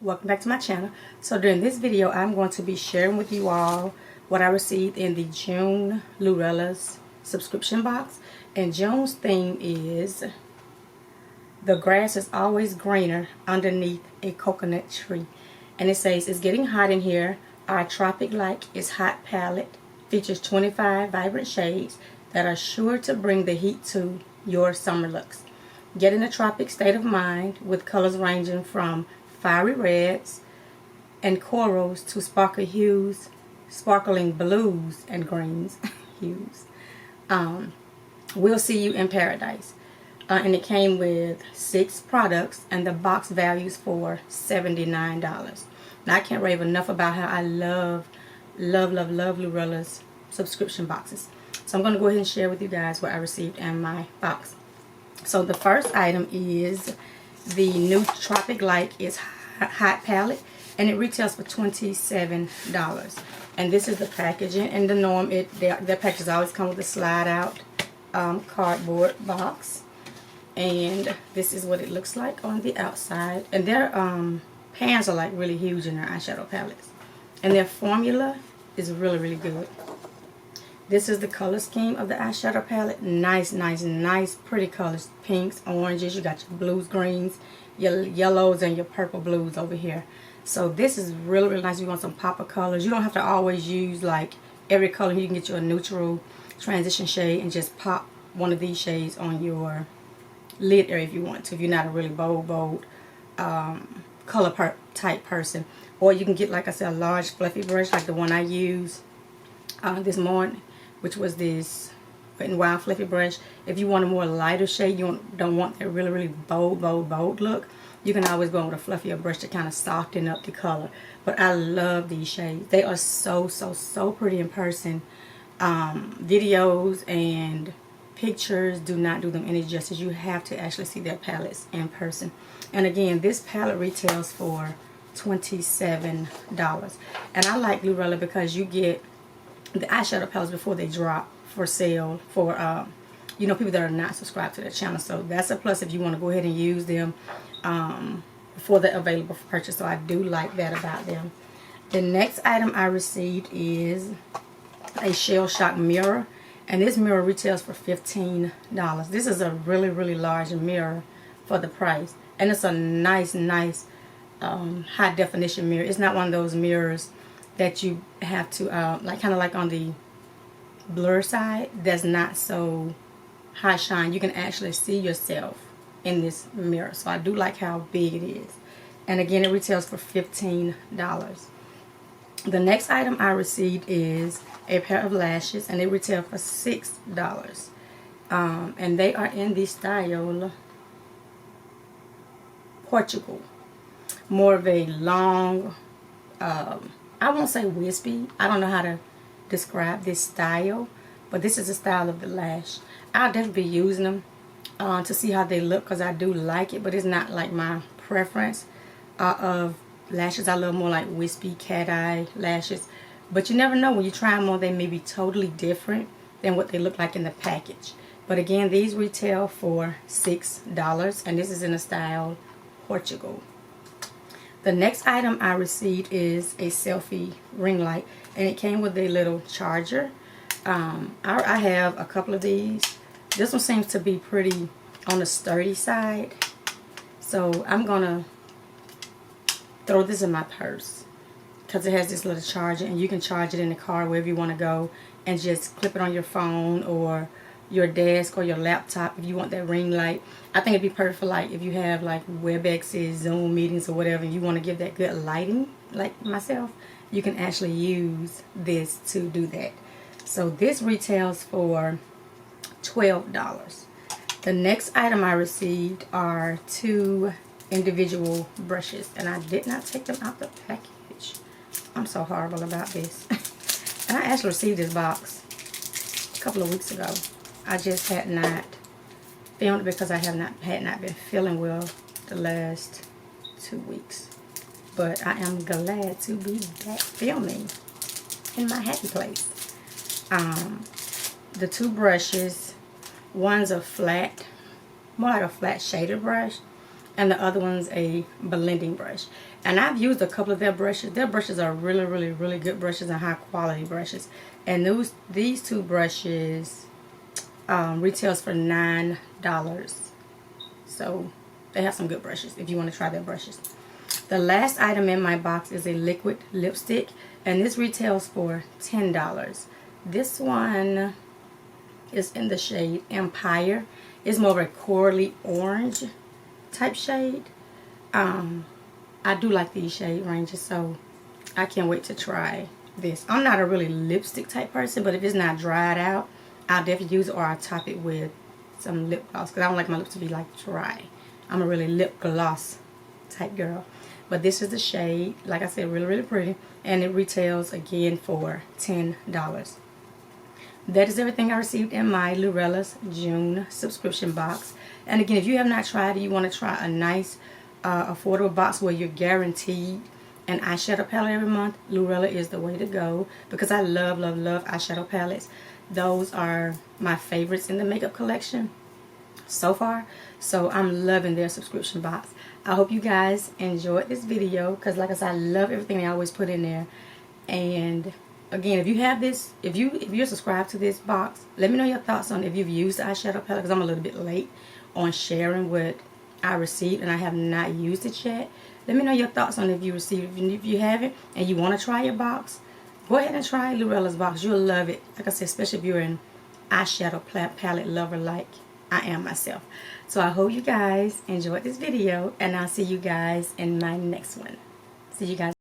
Welcome back to my channel. So during this video I'm going to be sharing with you all what I received in the June Lurella's subscription box. And June's theme is the grass is always greener underneath a coconut tree. And it says, it's getting hot in here. Our Tropic Like is Hot palette features 25 vibrant shades that are sure to bring the heat to your summer looks. Get in a tropic state of mind with colors ranging from fiery reds and corals to sparkling blues and greens hues. We'll see you in paradise. And it came with 6 products and the box values for $79. Now I can't rave enough about how I love Lurella's subscription boxes. So I'm going to go ahead and share with you guys what I received in my box. So the first item is the new Tropic Like is Hot palette, and it retails for $27. And this is the packaging. And the norm, their packages always come with a slide out cardboard box. And this is what it looks like on the outside. And their pans are like really huge in their eyeshadow palettes. And their formula is really good. This is the color scheme of the eyeshadow palette. Nice, pretty colors. Pinks, oranges, you got your blues, greens, your yellows, and your purple blues over here. So this is really nice. You want some pop of colors. You don't have to always use like every color. You can get you a neutral transition shade and just pop one of these shades on your lid area if you want to, if you're not a really bold color type person. Or you can get, like I said, a large fluffy brush like the one I used this morning, which was this Wet n Wild fluffy brush. If you want a more lighter shade, you don't want that really bold look, you can always go in with a fluffier brush to kind of soften up the color. But I love these shades. They are so pretty in person. Videos and pictures do not do them any justice. You have to actually see their palettes in person. And again, this palette retails for $27. And I like Lurella because you get the eyeshadow palettes before they drop for sale for you know, people that are not subscribed to their channel. So that's a plus if you want to go ahead and use them before they're available for purchase. So I do like that about them. The next item I received is a Shell Shock mirror, and this mirror retails for $15. This is a really large mirror for the price, and it's a nice high definition mirror. It's not one of those mirrors that you have to like kind of like on the blur side that's not so high shine. You can actually see yourself in this mirror. So I do like how big it is. And again, it retails for $15. The next item I received is a pair of lashes, and they retail for $6. And they are in the style Portugal. More of a long, I won't say wispy. I don't know how to describe this style, but this is the style of the lash. I'll definitely be using them to see how they look because I do like it, but it's not like my preference of lashes. I love more like wispy cat eye lashes, but you never know, when you try them on they may be totally different than what they look like in the package. But again, these retail for $6, and this is in the style Portugal. The next item I received is a Selfie ring light, and it came with a little charger. I have a couple of these. This one seems to be pretty on the sturdy side, so I'm gonna throw this in my purse because it has this little charger, and you can charge it in the car wherever you want to go and just clip it on your phone or your desk or your laptop if you want that ring light. I think it'd be perfect for like if you have like WebExes, Zoom meetings or whatever, and you want to give that good lighting like myself, you can actually use this to do that. So this retails for $12. The next item I received are 2 individual brushes, and I did not take them out the package. I'm so horrible about this. And I actually received this box a couple of weeks ago. I just had not filmed it because I had not been feeling well the last 2 weeks. But I am glad to be back filming in my happy place. The 2 brushes, one's a flat, more like a flat shader brush, and the other one's a blending brush. And I've used a couple of their brushes. Their brushes are really, really, really good brushes and high quality brushes. And these two brushes retails for $9. So they have some good brushes if you want to try their brushes. The last item in my box is a liquid lipstick, and this retails for $10. This one is in the shade Empire. It's more of a corally orange type shade. I do like these shade ranges, so I can't wait to try this. I'm not a really lipstick type person, but if it's not dried out, I'll definitely use it, or I'll top it with some lip gloss, because I don't like my lips to be like dry. I'm a really lip gloss type girl. But this is the shade, like I said, really, really pretty, and it retails again for $10. That is everything I received in my Lurella's June subscription box. And again, if you have not tried it, you want to try a nice affordable box where you're guaranteed an eyeshadow palette every month, Lurella is the way to go, because I love, love, love eyeshadow palettes. Those are my favorites in the makeup collection so far. So I'm loving their subscription box. I hope you guys enjoyed this video, because like I said, I love everything they always put in there. And again, if you have this, if you're subscribed to this box, let me know your thoughts on if you've used the eyeshadow palette, because I'm a little bit late on sharing what I received and I have not used it yet. Let me know your thoughts on if you received it. If you haven't and you want to try your box, go ahead and try Lurella's box. You'll love it. Like I said, especially if you're an eyeshadow palette lover like I am myself. So I hope you guys enjoyed this video, and I'll see you guys in my next one. See you guys.